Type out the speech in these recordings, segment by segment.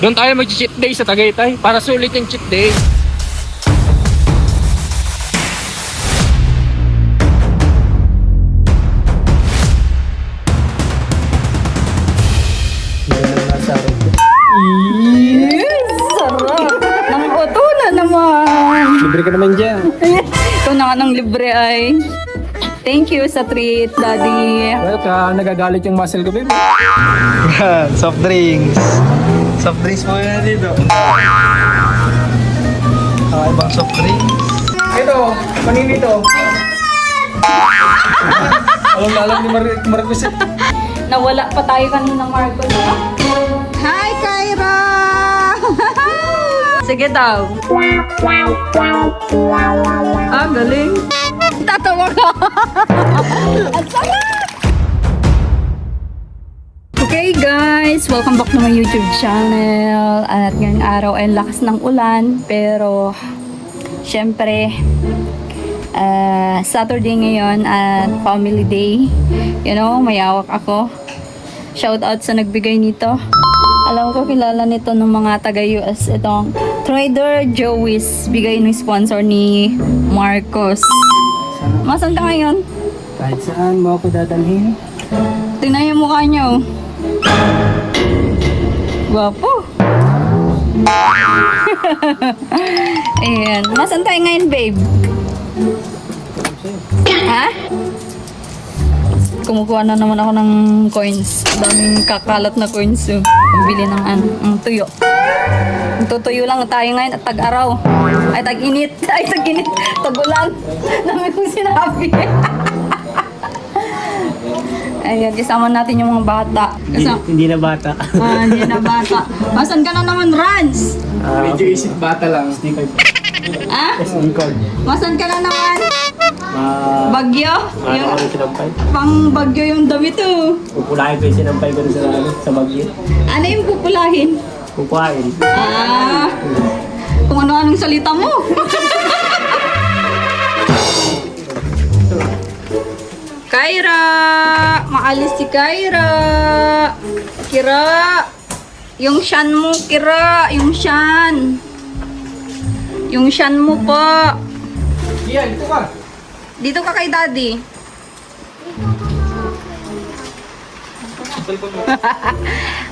Doon tayo mag-cheat day sa Tagaytay para sulit yung cheat day. Yes! Sarap! Nang oto na naman! Libre ka naman dyan. Ito na nga ng libre ay. Thank you sa treat, Daddy. Welcome, nagagalit yung muscle ko, baby. Soft drinks. Soft drinks po yan dito. Ibang soft drinks. Ito, paninito. Alam na alam ni Marcos. Nawala pa tayo kanina, Marcos. Hi, Kyra! Sige daw. Ah, galing. Tatawa ka. Ang sarap! Okay guys, welcome back to my YouTube channel. At ngayong araw ay lakas ng ulan. Pero, syempre, Saturday ngayon at family day. You know, mayawak ako. Shout out sa nagbigay nito. Alam ko kilala nito ng mga taga-US. Itong Trader Joey's. Bigay ng sponsor ni Marcos. Masan ka ngayon? Kahit saan mo ako dadalhin. Tingnan yung mukha niyo. Gwapo. Ayan. Masan tayo ngayon, babe? Ha? Kumukuha na naman ako ng coins. Daming kakalat na coins. Pambili ng tuyo. Tutuyo lang tayo ngayon at tag-araw. Ay, tag-init. Ay, tag-init. Tag-ulan. Dami kong sinabi. Ayan, kasama natin yung mga bata. Hindi na bata. Hindi na bata. Masan ka na naman, Rans? Medyo isip bata lang. Ha? SD card. Masan ka na naman? Bagyo? Yung, Sinampay. pang bagyo yung damit oh. Pupulahin ko yung sinampay ko sa bagyo. Ano yung pupulahin? Pupuhain. Kung ano-anong salita mo. Kyra! Maalis si Kyra! Kira! Yung shan mo, Kira! Yung shan! Yung shan mo po! Yan, ito ka. Dito ka kay Daddy.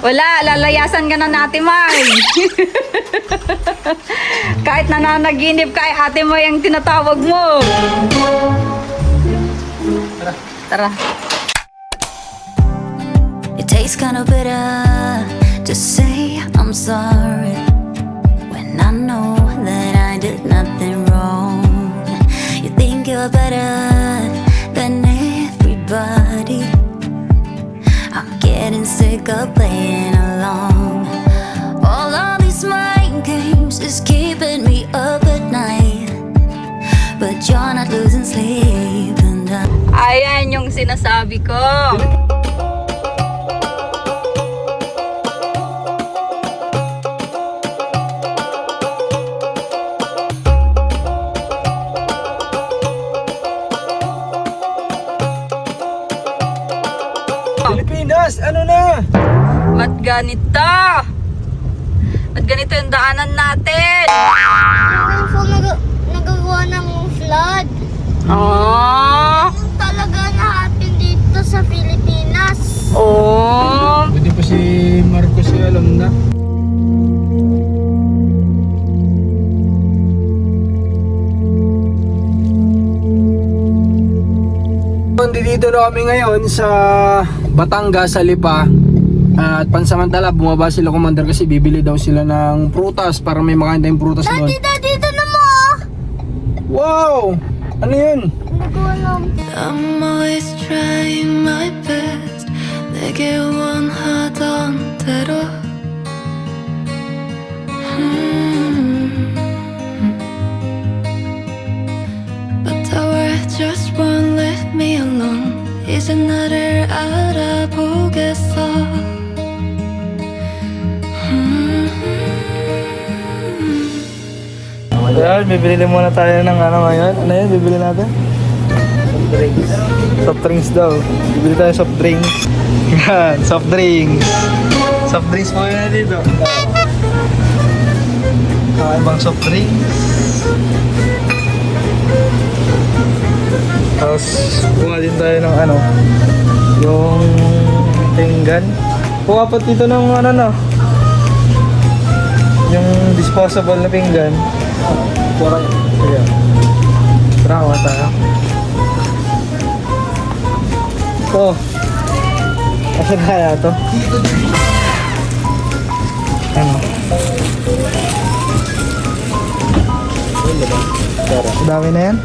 Wala, lalayasan ka na natin, May. Kahit nananaginip ka, ate mo yung tinatawag mo. Tara. It tastes kinda bitter to say I'm sorry when I know that I did nothing wrong. You think you're better than everybody. I'm getting sick of playing along. All of these mind games is keeping me up at night, but you're not losing sleep. And Ayan yung sinasabi ko. Pilipinas, ano na? Ba't ganito? Ba't ganito yung daanan natin? So, nagagawa ng flood. Oh. Talaga na-happen dito sa Pilipinas. Oh. Pwede pa si Marcos alam na. Dito na kami ngayon sa Batangas, sa Lipa. At pansamantala bumaba sila Commander kasi bibili daw sila ng prutas para may makain tayong prutas doon. Dito na mo! Wow! Ano yun? Hindi ko alam. I'm always trying my best. 내게 원하던 대로. But the world just won't let me alone. 이제 나를 알아보겠어. Ayan, bibili muna tayo ng ano ngayon. Ano yun, bibili natin? Soft drinks. Soft drinks daw. Bibili tayo soft drinks. Yan, soft drinks. Soft drinks po yan dito. ibang soft drinks. Tapos kuha din tayo ng ano, yung pinggan. Kuha pa dito ng ano no, yung disposable na pinggan. Kuha kayo. Ayan. Tara, kuha tayo. Ito. Asan kaya ito? Ano? Dami na yan?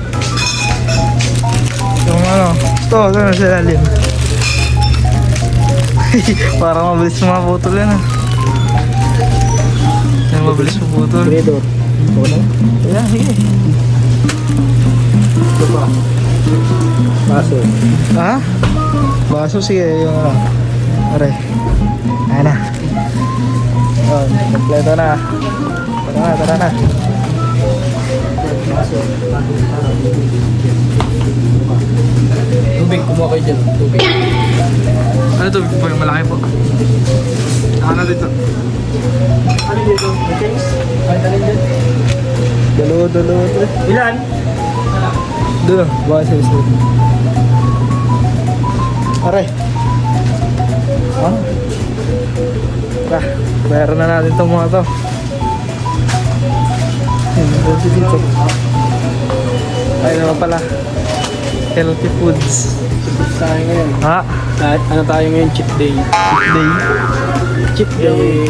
Yung ano? Ito, ano sa lalim? Parang mabilis maputol yan ah. Yan, mabilis maputol. Gredor. Ayan, sige. Ito pa. Baso. Ha? Baso, sige. Yung ano. Aray. Ayan na. Oh, kompleto na. Tara na. Tubig, kumuha kayo dyan. Tubig. Ano to? Yung malaki po. Ano dito? Ano dito? Drinks? Kahit alin dyan? Dalawa. Ilan? Doon, baka sa isa. Aray. Ah? Tara, bayaran na natin itong mga to. Yan, dito. Ay naman pala. Healthy foods. Tayo ngayon. Ha? Ano tayo ngayon? Cheat day. Day. Cheat day.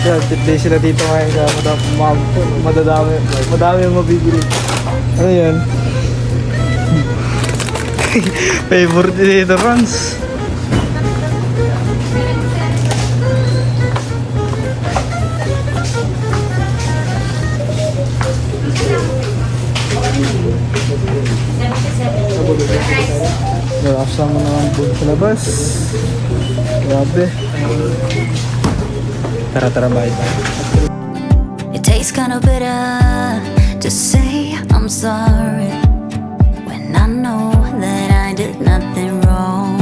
Yan, cheat day sila dito ngayon kaya madami yung mabibili. Ano yan? Favorite dito, Rons. Nakasama naman po sa labas. Grabe. Tara, bye. It tastes kinda bitter to say I'm sorry when I know that I did nothing wrong.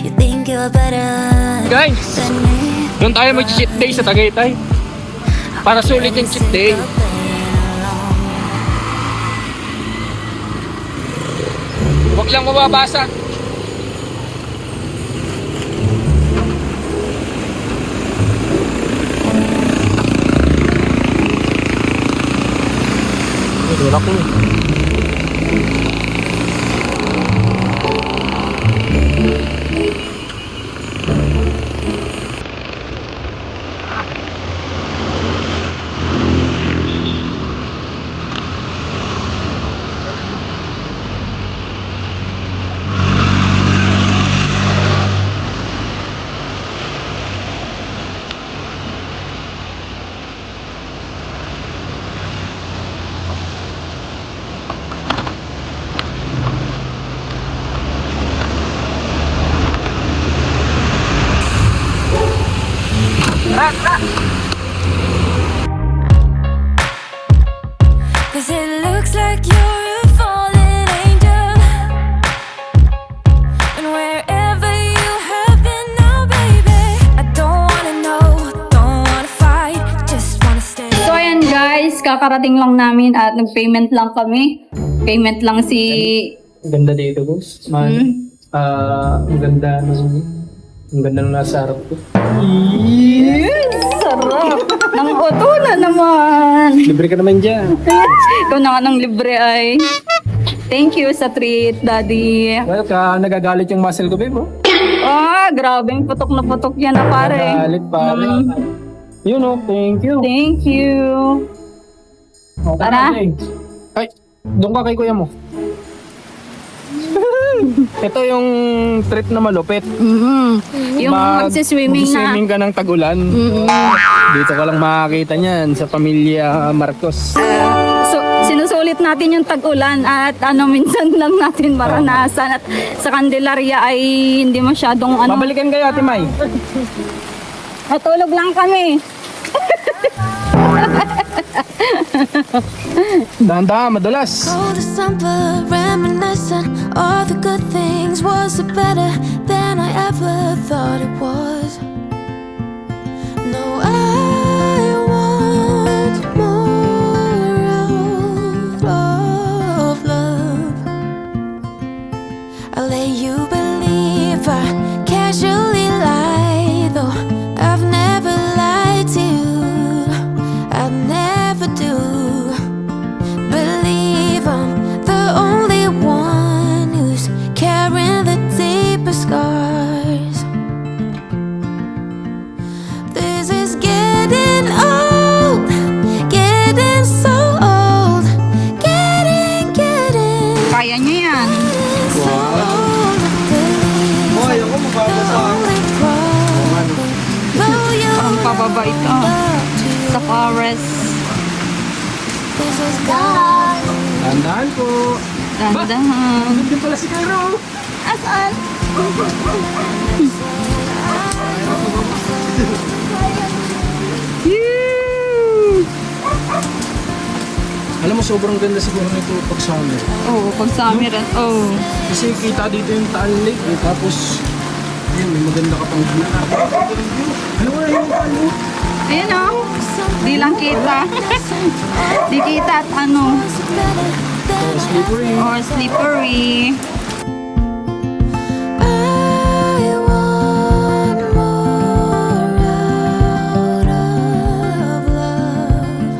You think you're better Guys, than me. doon tayo mag-cheat day sa Tagaytay. Para sulit yung cheat day. Huwag lang mababasa. Wala ko. Cause it looks like you're a fallen angel. And wherever you have been now, baby, I don't wanna know, don't wanna fight, just wanna stay. So ayan guys, kakarating lang namin at nag-payment lang kami. Payment lang si... Ang ganda dito, boss. Ang ganda ng nasa harap ko. Yes! Sarap! Nang oto na naman! Libre ka naman dyan. Ikaw na nga ng libre ay. Thank you sa treat, Daddy. Well, nagagalit yung muscle ko, babe. Oh. Ah, grabing putok na putok yan na pare. Nagagalit, pare. Yun, oh. Thank you. Thank you. Okay, Tara. okay. Ay, doon ka kay kuya mo. Ito yung trip na malupit. Yung magsiswimming na. Magsiswimming ka ng tag-ulan. Dito ka lang makakita niyan sa pamilya Marcos. So, sinusulit natin yung tag-ulan at minsan lang natin maranasan at sa Candelaria ay hindi masyadong Babalikan kayo, Ate May. Natulog lang kami. Dahan-dahan, madulas. Cold December, reminiscent all the good things. Was it better than I ever thought it was? No, I want more of love. I'll let you believe I casually lie, though I've never lied to you. I'd never do. Believe I'm the only one who's carrying the deepest scars. This is getting old, getting so old, getting Kaya niyo yan. so old. Believe Hoy, ako mababa sa only problem, though you Parang pababa ito. Sa forest. this is God. Dahan-dahan po. Dahan-dahan. Hindi pala si Cairo. Asaan? Yee! Alam mo, sobrang ganda siguro nito pag summer. Oo, pag summer at Kasi kita dito yung Taal Lake eh. Tapos, yun, may maganda ka pang view. Ano nga yung ano? Ayan o. Di lang kita. Di kita at ano. Oh, slippery. Or slippery. I want more out of love.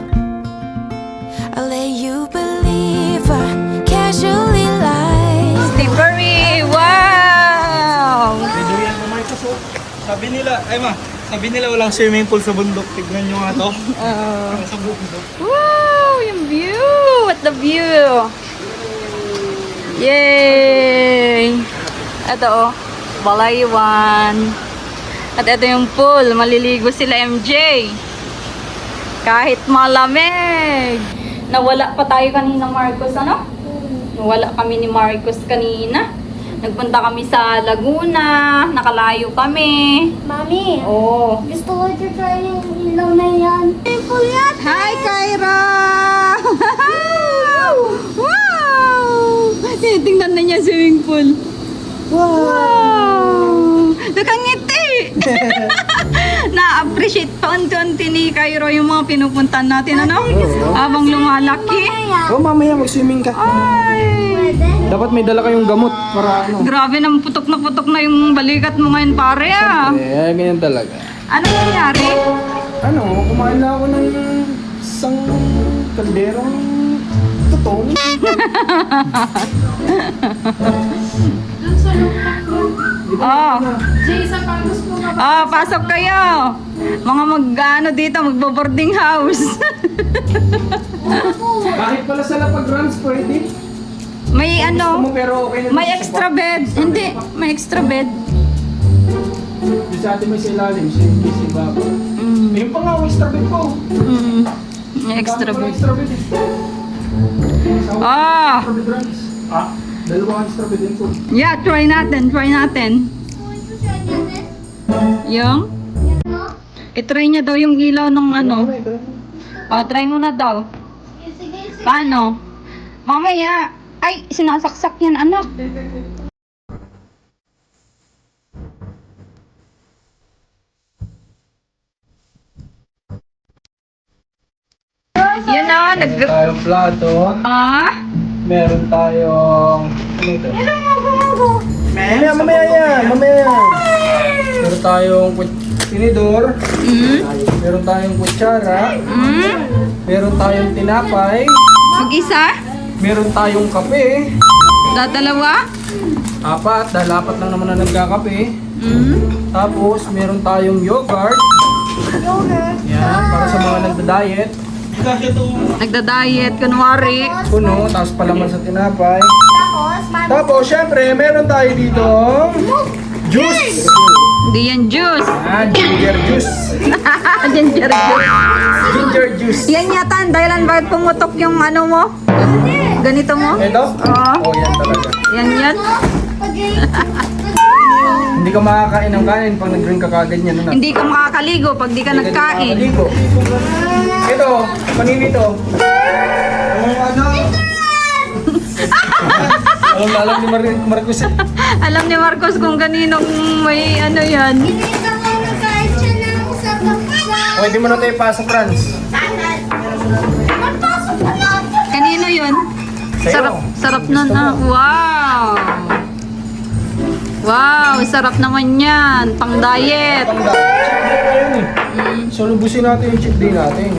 I'll let you believe I casually lie. Slippery! Wow! Video yan na Microsoft. Sabi nila walang swimming pool sa bundok. Tignan nyo nga to. Sa bundok. Wow! Yung view! What the view! Yay! Ito oh, Balaywan. At ito yung pool. Maliligo sila MJ. Kahit malamig. Nawala pa tayo kanina, Marcos, ano? Nawala kami ni Marcos kanina. Nagpunta kami sa Laguna. Nakalayo kami. Mami, Oh. gusto ko i-try yung ilaw na yan. Simple yan. Hi, Kyra! Wow! Tingnan na niya swimming pool. Wow! Nakangiti! Na-appreciate pa unti-unti ni Kyra yung mga pinupuntan natin, ano? Habang lumalaki. Oh, mamaya mag-swimming ka. Ay! Dapat may dala kayong gamot para ano. Grabe nang putok na yung balikat mo ngayon, pare, ah. Eh, ganyan talaga. Ano nangyari? Ano, kumain lang ako ng isang kalderong tutong. Oh. Oh, pasok kayo. Mga mag-ano dito, magbo-boarding house. Kahit pala sa lapag runs, pwede. May ano, Pero okay na. may extra bed. Hindi, may extra bed. Yung sa atin may sa ilalim, si Baba. Yung pa nga, extra bed ko. May extra Dami pala bed. extra bed eh. Ah, Extra bed runs. Dalawang extra bed din ko. yeah, try natin. Yung? I-try niya daw yung ilaw ng ano. Oh, try mo na daw. Paano? Mamaya. Ay, sinasaksak yan, anak. Yun na, Meron tayong plato. Meron tayong... Ano ito? Mamaya yan. Meron tayong tinidor. Meron tayong kutsara. Meron tayong tinapay. Mag-isa? Meron tayong kape. Dadalawa? 4, dahil 4 lang naman na nagkakape. Tapos, meron tayong yogurt. Yan, para sa mga nagda-diet. Nagda-diet, kunwari. Puno, tapos palaman sa tinapay. Tapos, mami, Tapos, syempre, meron tayo dito juice. Hindi yan juice. Ginger juice. Ginger juice. Ginger juice. Yan yata ang dahilan bakit pumutok yung ano mo. Ganito mo? Ito? Oo. Oh, yan talaga. Yan. Hindi ka makakain ng kanin pag nag-drink ka kagad yan. Ano? Hindi ka makakaligo pag di ka nagkain. Nakakaligo. Ito, kanina ito. Ano? Alam ni Marcos eh. Alam ni Marcos kung kaninong may ano yan. Hindi ka makakain siya ng sa baksa. Pwede mo na tayo pasok, Franz. Magpasok na natin. Kanino yun? Sa'yo. Sarap nun ah. Wow! Wow, sarap naman yan. Pang diet. So, lubusin natin yung cheat day natin.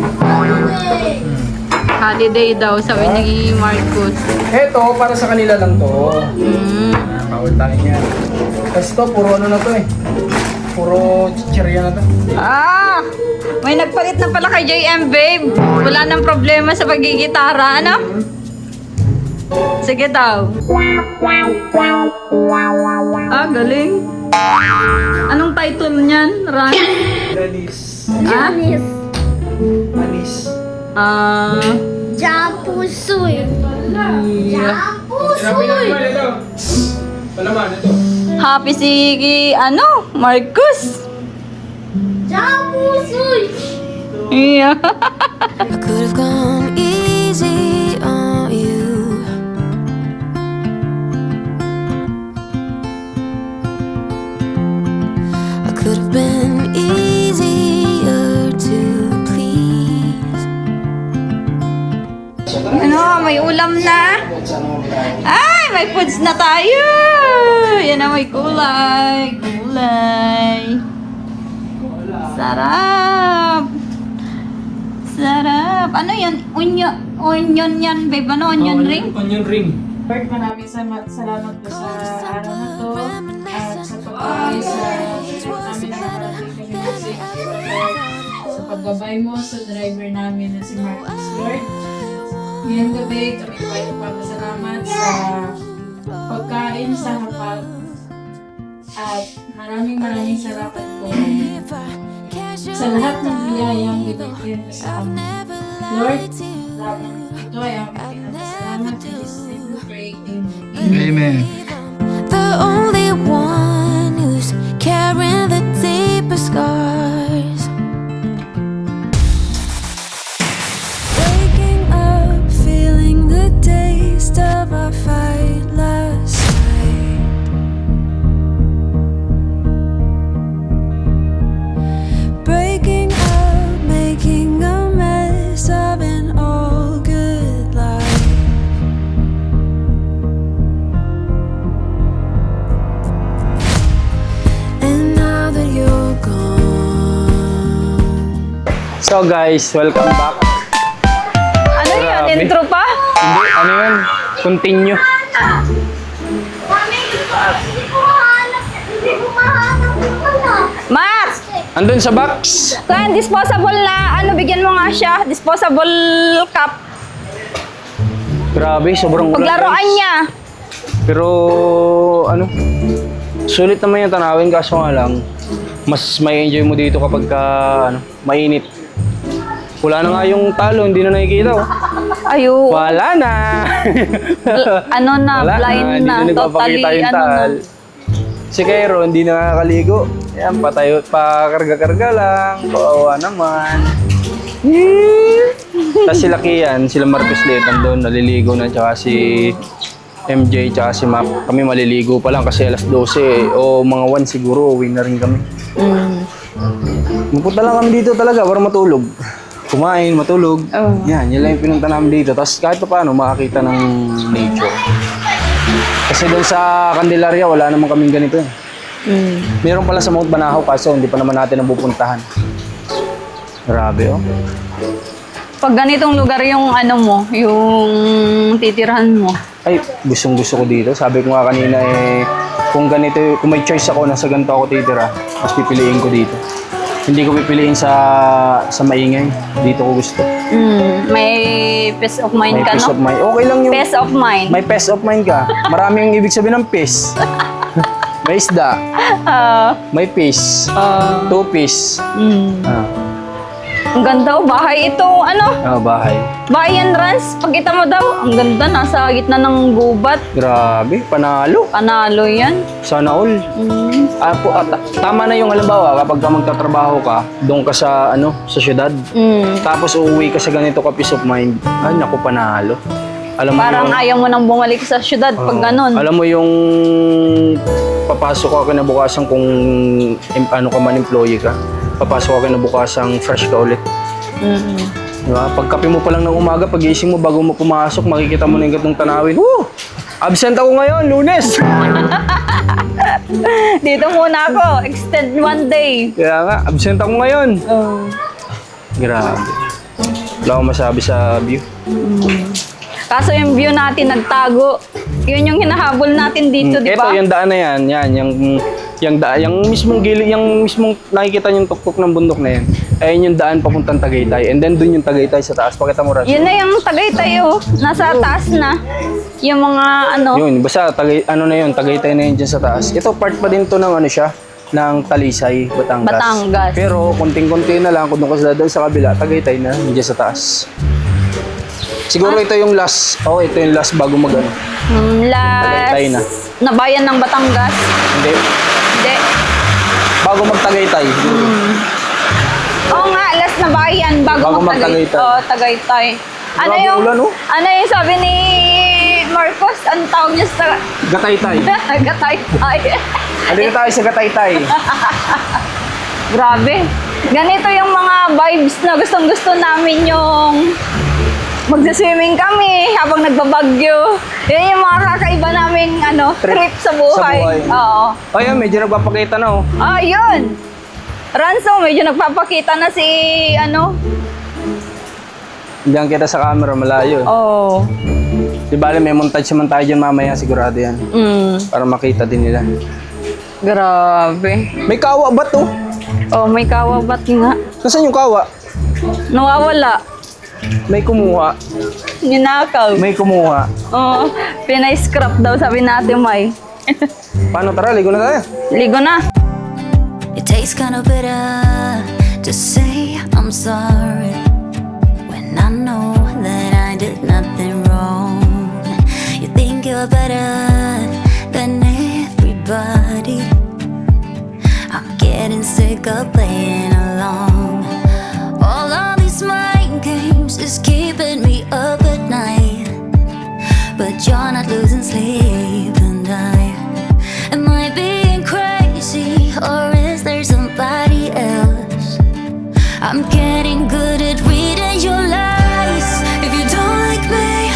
Holiday daw, sabi ni Marcos. Eto, para sa kanila lang to. Bawal tayo niya. Tapos to, puro ano na to eh. Puro chichirya na to. Ah! May nagpalit na pala kay JM, babe. Wala nang problema sa pagigitara, ano? Sige daw. Ah, galing. Anong title niyan, Ran? Dalis. Ah? Alis. Ah... Jampusoy. yeah. Sinabi na naman ito. Palaman, ito. Happy si, ano, Marcos. Jampusoy. Yeah. I could have gone easy on you. I could have been easier to please. Ano, may ulam na. Ay, may foods na tayo. Yan na, may kulay. Kulay. Sarap. Sarap. Ano yan? Onion yan, babe. Ano, onion ring? Onion ring. Lord, maraming salamat po sa araw na to at sa pagpapay sa namin na marating kami music, Lord, sa paggabay mo sa driver namin na si Marcos, Lord. Ngayong gabi, kami po ay nagpapasalamat sa pagkain sa hapag at maraming salamat po sa lahat ng biyayang binigyan mo sa amin. Lord, ito ay ang pinapasalamat sa Jesus name we pray. Amen. Amen. The only one who's carrying the deepest scars. Waking up, feeling the taste of our fight last night. Breaking up, making a mess of an all good life. And now that you're gone, So guys, welcome back. Ano yan? Grabe. Intro pa? Hindi, ano yun? Continue. Mami, hindi ko mahanap. Hindi ko mahanap. Max! Andun sa box. Kaya disposable na, ano, bigyan mo nga siya. Disposable cup. Grabe, sobrang ulan, Paglaruan guys. niya. Pero, ano, sulit naman yung tanawin, kaso nga lang, mas may enjoy mo dito kapag ka, ano, mainit. Wala na nga yung talo, hindi na nakikita. Oh. Ayo. Wala na. Ano na, Wala blind hindi na. nagpapakita Totally, yung ano na. tal. Si Cairo, hindi na nakakaligo. Yan, patayo, pakarga-karga lang. Kawawa naman. Tapos sila Kian, sila Marcos Letan doon, naliligo na. Tsaka si MJ, tsaka si Map. Kami maliligo pa lang kasi alas 12 eh. O mga 1 siguro, uwi na rin kami. Mapunta lang kami dito talaga para matulog. Kumain, matulog. Oh. Yan, yun lang yung pinunta namin dito. Tapos kahit pa paano, makakita ng nature. Kasi doon sa Candelaria, wala naman kaming ganito eh. Meron pala sa Mount Banahaw kaso hindi pa naman natin napupuntahan. Grabe oh. Pag ganitong lugar yung ano mo, yung titirahan mo. Ay, gustong gusto ko dito. Sabi ko nga kanina eh, kung ganito, kung may choice ako, nasa ganito ako titira, mas pipiliin ko dito. Hindi ko pipiliin sa maingay. Dito ko gusto. May peace of mind May ka, peace no? of mind. Okay lang yung... Peace of mind. May peace of mind ka. Maraming ibig sabihin ng peace. May isda. May peace. Two peace. Ang ganda oh, bahay ito. Ano? Bahay. Bahay yan, Rans. Pagkita mo daw, ang ganda. Nasa gitna ng gubat. Grabe, panalo. Panalo yan. Sana all. Tama na yung halimbawa, kapag ka magtatrabaho ka, doon ka sa, sa syudad. Tapos uuwi ka sa ganito ka peace of mind. Ay, naku, panalo. Alam mo Parang yung, ayaw mo nang bumalik sa syudad pag ganun. Alam mo yung papasok ka kinabukasan kung ano ka man, employee ka. Papasok ka kinabukasan, fresh ka ulit. Diba? Pagkape mo pa lang ng umaga, pagising mo bago mo pumasok, makikita mo na yung gatong tanawin. Woo! Absent ako ngayon, Lunes! Dito muna ako. Extend 1 day. Kaya nga, absent ako ngayon. Grabe. Wala akong masabi sa view. Kaso yung view natin nagtago. Yun yung hinahabol natin dito, di ba? Ito, yung daan na yan. Yung mismong gilid, yung mismong nakikita yung tuktok ng bundok na yan. Ayun yung daan papuntang Tagaytay. And then dun yung Tagaytay sa taas. Pakita mo, Ras. Yun na yung Tagaytay, oh. Nasa taas na. Yung mga Yun, basta Tagaytay na yun dyan sa taas. Ito, part pa din to ng ng Talisay, Batangas. Batangas. Pero konting-konti na lang, kung doon ka sa kabila, Tagaytay na, dyan sa taas. Siguro ito yung last, ito yung last bago Tagaytay na. na bayan ng Batangas. Hindi, Hindi. bago mag-Tagaytay. Oo nga, last na bayan bago mag-Tagaytay. Oo, Tagaytay. Ano Grabe yung, ulan, oh. ano yung sabi ni Marcos? Ang tawag niya sa... Gataytay. Gataytay. Andito tayo sa Gataytay. Grabe. Ganito yung mga vibes na gustong-gusto namin yung magsaswimming kami habang nagbabagyo. Yan yung mga kakaiba naming trip sa buhay. Oo. Ayun, medyo nagpapakita na, oh. Yun. Ranso, medyo nagpapakita na si Diyan kita sa camera, malayo. Oo. Di bale, may montage naman tayo dyan mamaya, sigurado yan. Para makita din nila. Grabe. May kawa ba to? May kawabat nga. Nasaan yung kawa? Nawawala. May kumuha. Ninakaw. May kumuha. Oo. Pinay-scrap daw, sabi natin, May. Paano, tara, ligo na tayo. Ligo na. It tastes kinda bitter to say I'm sorry when I know that I did nothing wrong. You think you're better than everybody. I'm getting sick of playing along. All of these mind games is keeping me up at night, but you're not losing sleep and am I being crazy or is there somebody else? I'm getting good at reading your lies. If you don't like me,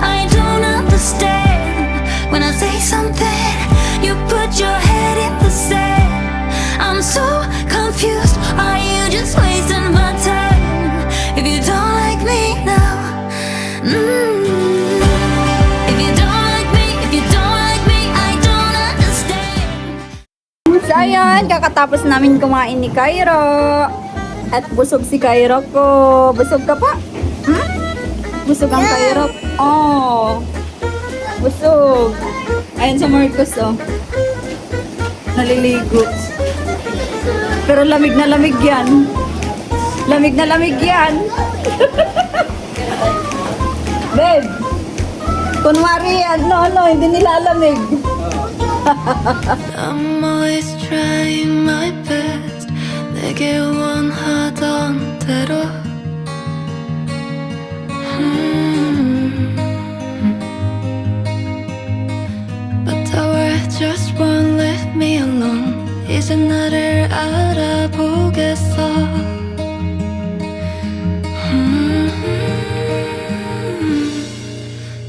I don't understand. When I say something, you put your head in the sand. I'm so confused. Are you just wasting my time? If you don't like me now, if you don't like me, if you don't like me, I don't understand. So, ayan, kakatapos namin kumain ni Cairo. At busog si Cairo ko. Busog ka pa? Busog ang Cairo. Busog. Ayan sa Marcos, naliligo. Pero lamig na lamig yan. Lamig na lamig yan. Babe, kunwari hindi nilalamig. I'm always trying my best. 내게 원하던 대로. But the world just won't let me alone. 이제 나를 알아보겠어.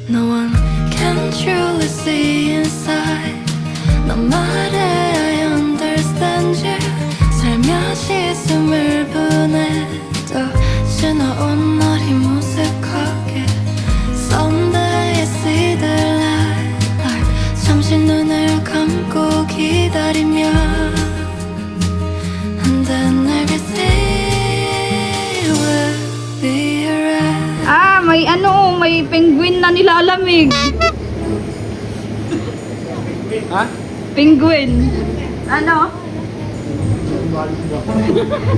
No one can truly see inside. 너 말해 I understand you. 살며시 숨을 보내도 지나온 날이 무색하게 Someday I see the light. 잠시 눈을 감고 기다리며 And then everything will be alright. May penguin na nilalamig. Ha? Penguin.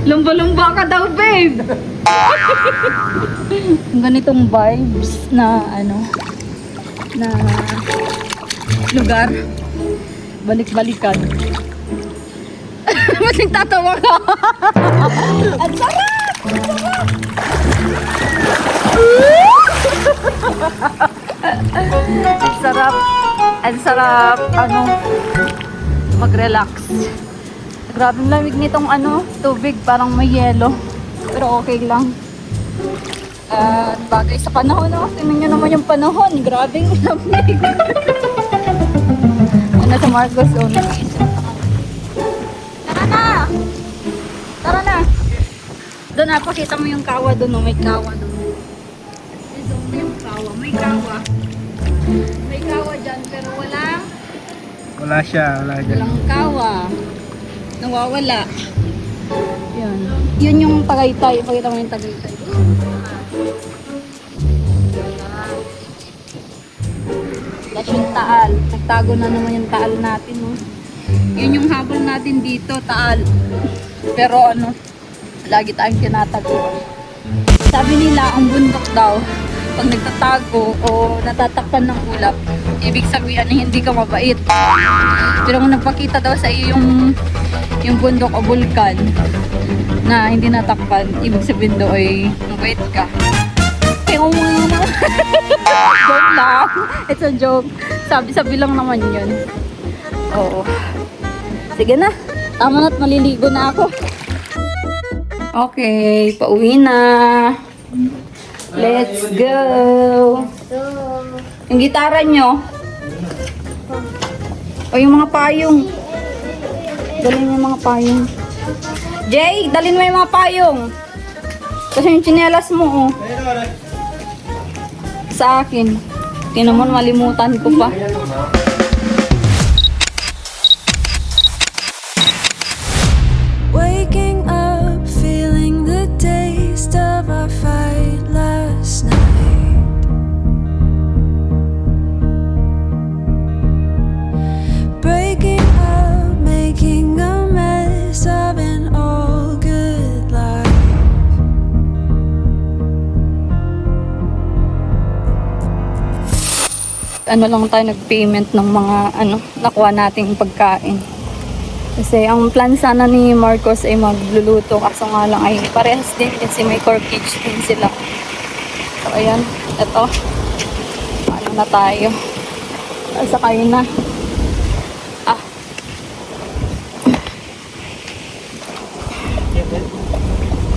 Lumba-lumba ka daw, babe. Ganitong vibes na na lugar. Balik-balikan. Ba't nagtatawa ka? Ang sarap! Ang sarap! Ang sarap. Ang sarap, mag-relax. Grabe ang lamig nitong tubig, parang may yelo. Pero okay lang. Bagay sa panahon, tingnan nyo naman yung panahon. Grabe ang lamig. Sa Marcos, nag-iisip. Tara na! Tara na! Doon, napakita mo yung kawa doon, may kawa doon. Doon mo yung kawa, may kawa. May kawa dyan, pero walang... Wala siya, wala dyan. Walang kawa. Nawawala. Yun. Yun yung Tagaytay. Pakita mo yung Tagaytay. That's yung Taal. Nagtago na naman yung Taal natin. Yun yung habol natin dito, Taal. Pero lagi tayong tinatago. Sabi nila, ang bundok daw, pag nagtatago o natatakpan ng ulap, ibig sabihin na hindi ka mabait. Pero kung nagpakita daw sa iyo yung bundok o bulkan na hindi natakpan, ibig sabihin daw ay mabait ka. Pero joke lang. It's a joke. Sabi lang naman yun. Oo. Sige na. Tama na't maliligo na ako. Okay, pauwi na. Let's go. Yung gitara nyo. O yung mga payong. Dalhin mo yung mga payong. Jay, dalhin mo yung mga payong. Kasi yung tsinelas mo, sa akin. Tingnan mo, malimutan ko pa. Waking up, feeling the taste of our fight last night. Breaking up, making a mess of an all good life. Lang tayo nag-payment ng mga nakuha nating pagkain. Kasi ang plan sana ni Marcos ay magluluto, kaso nga lang ay parehas din kasi may corkage din sila. So ayan, eto. Na tayo. Sakay na.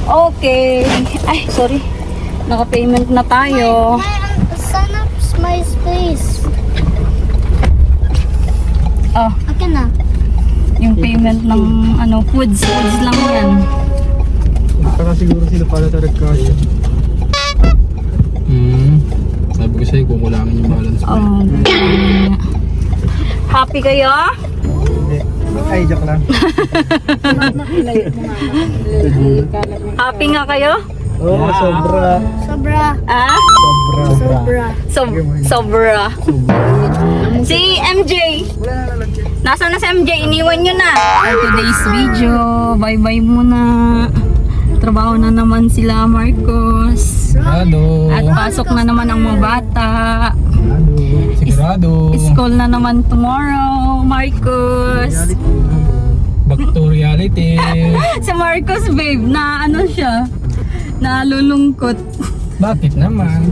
Okay. Ay, sorry. Naka-payment na tayo. Sana my space. Akin na. Yung payment ng foods lang yan. Baka siguro sila pala talaga kasi. Sabi ko sa'yo, kukulangin yung balance ko. Happy kayo? Ay, joke lang. Happy nga kayo? Oo, sobra. Sobra. Sobra. Sobra. Si MJ. Nasaan na si MJ? Iniwan nyo na. Today's video. Bye-bye muna. Trabaho na naman sila Marcos. Sigurado. At pasok na naman ang mga bata. Sigurado. School na naman tomorrow, Marcos. Back to reality. Si Marcos, babe, na siya? Nalulungkot. Bakit naman?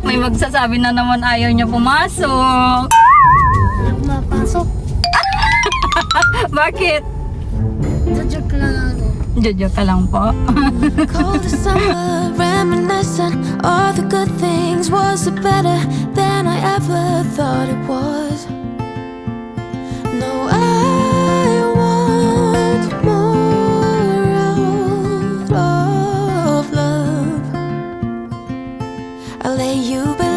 May magsasabi na naman ayaw niya pumasok. Mapasok. Bakit? Joke lang ako. Jojo ka lang po. Cold as summer, reminiscent. All the good things was it better than I ever thought it was. No, I want more of love. I lay you bare.